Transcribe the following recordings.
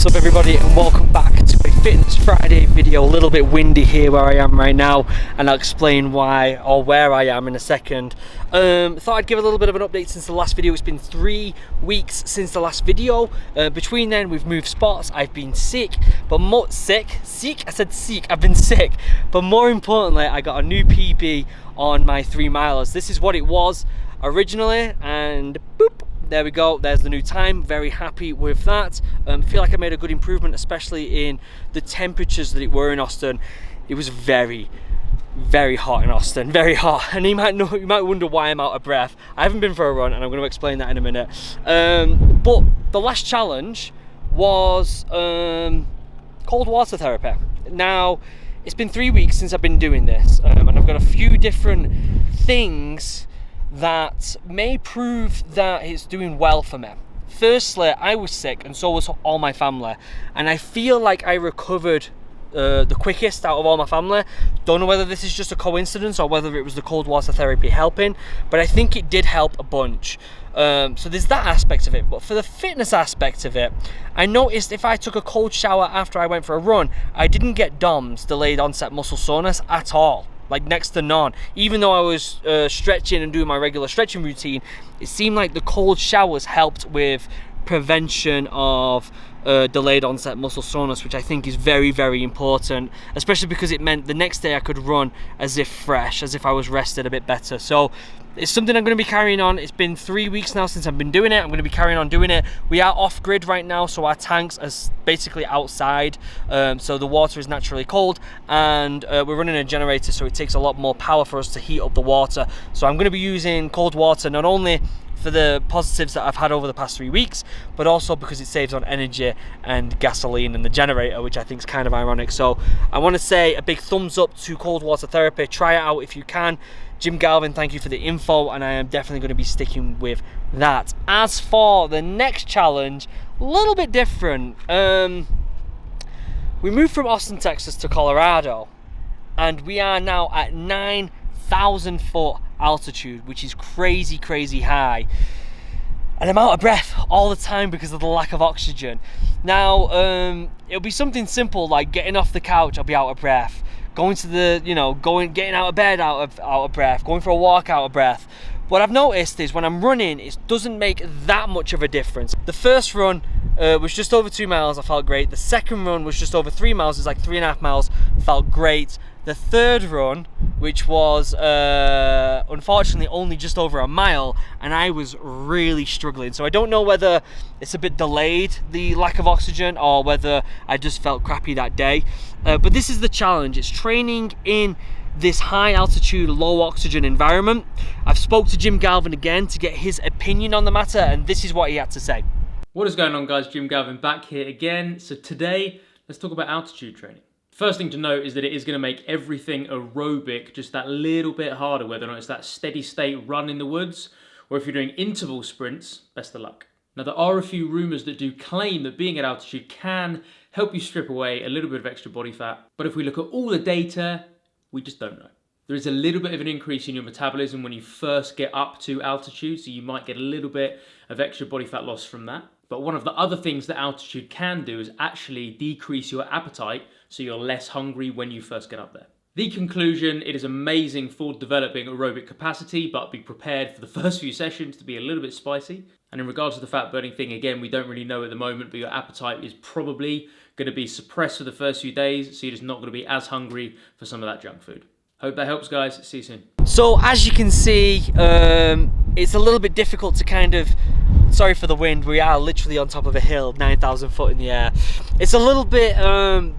What's up everybody, and welcome back to a Fitness Friday video. A little bit windy here where I am right now, and I'll explain why or where I am in a second. Thought I'd give a little bit of an update since the last video. It's been 3 weeks since the last video. Between then we've moved spots, I've been sick, but I've been sick, but more importantly I got a new PB on my 3 milers. This is what it was originally, and boop, there we go, there's the new time. Very happy with that. Feel like I made a good improvement, especially in the temperatures that it were in Austin. It was very hot in Austin, very hot, and you might wonder why I'm out of breath. I haven't been for a run, and I'm going to explain that in a minute. But the last challenge was cold water therapy. Now, it's been 3 weeks since I've been doing this, and I've got a few different things that may prove that it's doing well for me. Firstly, I was sick, and so was all my family, and I feel like I recovered the quickest out of all my family. Don't know whether this is just a coincidence or whether it was the cold water therapy helping, but I think it did help a bunch. So there's that aspect of it. But for the fitness aspect of it, I noticed if I took a cold shower after I went for a run, I didn't get DOMS, delayed onset muscle soreness, at all. Like next to none. Even though I was stretching and doing my regular stretching routine, it seemed like the cold showers helped with prevention of delayed onset muscle soreness, which I think is very important, especially because it meant the next day I could run as if fresh, as if I was rested a bit better. So it's something I'm going to be carrying on. It's been 3 weeks now since I've been doing it. I'm going to be carrying on doing it. We are off grid right now, so our tanks are basically outside, so the water is naturally cold, and we're running a generator, so it takes a lot more power for us to heat up the water. So I'm going to be using cold water not only for the positives that I've had over the past 3 weeks, but also because it saves on energy and gasoline in the generator, which I think is kind of ironic. So I want to say a big thumbs up to cold water therapy. Try it out if you can. Jim Galvin, thank you for the info, and I am definitely going to be sticking with that. As for the next challenge, a little bit different. We moved from Austin, Texas to Colorado, and we are now at 9,000 foot altitude, which is crazy high, and I'm out of breath all the time because of the lack of oxygen. Now it'll be something simple like getting off the couch, I'll be out of breath. Going to the, getting out of bed out of breath. Going for a walk out of breath. What I've noticed is when I'm running, it doesn't make that much of a difference. The first run was just over 2 miles, I felt great. The second run was just over 3 miles, it's like 3.5 miles, felt great. The third run, which was unfortunately only just over a mile, and I was really struggling. So I don't know whether it's a bit delayed, the lack of oxygen, or whether I just felt crappy that day. But this is the challenge. It's training in this high altitude, low oxygen environment. I've spoke to Jim Galvin again to get his opinion on the matter, and this is what he had to say. What is going on, guys? Jim Galvin back here again. So today, let's talk about altitude training. First thing to note is that it is going to make everything aerobic just that little bit harder, whether or not it's that steady state run in the woods, or if you're doing interval sprints, best of luck. Now, there are a few rumours that do claim that being at altitude can help you strip away a little bit of extra body fat, but if we look at all the data, we just don't know. There is a little bit of an increase in your metabolism when you first get up to altitude, so you might get a little bit of extra body fat loss from that. But one of the other things that altitude can do is actually decrease your appetite, so you're less hungry when you first get up there. The conclusion, it is amazing for developing aerobic capacity, but be prepared for the first few sessions to be a little bit spicy. And in regards to the fat burning thing, again, we don't really know at the moment, but your appetite is probably going to be suppressed for the first few days, so you're just not going to be as hungry for some of that junk food. Hope that helps, guys. See you soon. So as you can see, it's a little bit difficult to kind of, sorry for the wind, we are literally on top of a hill, 9,000 foot in the air. It's a little bit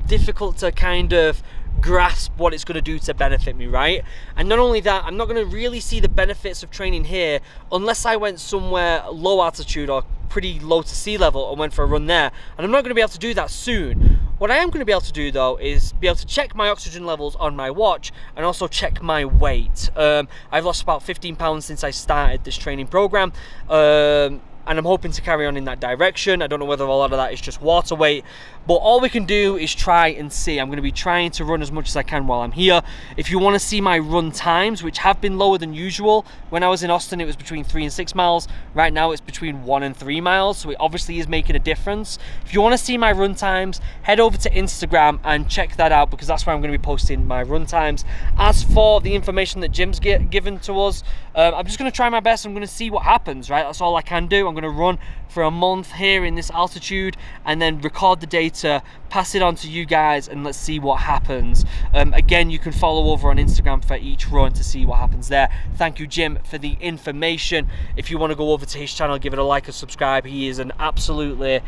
difficult to kind of grasp what it's going to do to benefit me, right? And not only that, I'm not going to really see the benefits of training here unless I went somewhere low altitude or pretty low to sea level and went for a run there, and I'm not going to be able to do that soon. What I am going to be able to do though is be able to check my oxygen levels on my watch and also check my weight. I've lost about 15 pounds since I started this training program, and and I'm hoping to carry on in that direction. I don't know whether a lot of that is just water weight, but all we can do is try and see. I'm going to be trying to run as much as I can while I'm here. If you want to see my run times, which have been lower than usual, when I was in Austin it was between 3 and 6 miles. Right now it's between 1 and 3 miles, so it obviously is making a difference. If you want to see my run times, head over to Instagram and check that out, because that's where I'm going to be posting my run times. As for the information that Jim's given to us, I'm just going to try my best. I'm going to see what happens, right? That's all I can do. I'm going to run for a month here in this altitude and then record the data, pass it on to you guys, and let's see what happens. Again, you can follow over on Instagram for each run to see what happens there. Thank you, Jim, for the information. If you want to go over to his channel, give it a like and subscribe. He is an absolutely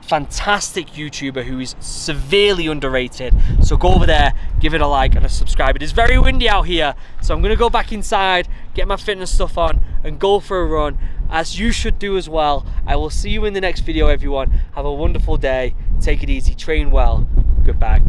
fantastic YouTuber who is severely underrated, so go over there, give it a like and a subscribe. It is very windy out here, so I'm gonna go back inside, get my fitness stuff on and go for a run, as you should do as well. I will see you in the next video, everyone. Have a wonderful day, take it easy, train well, goodbye.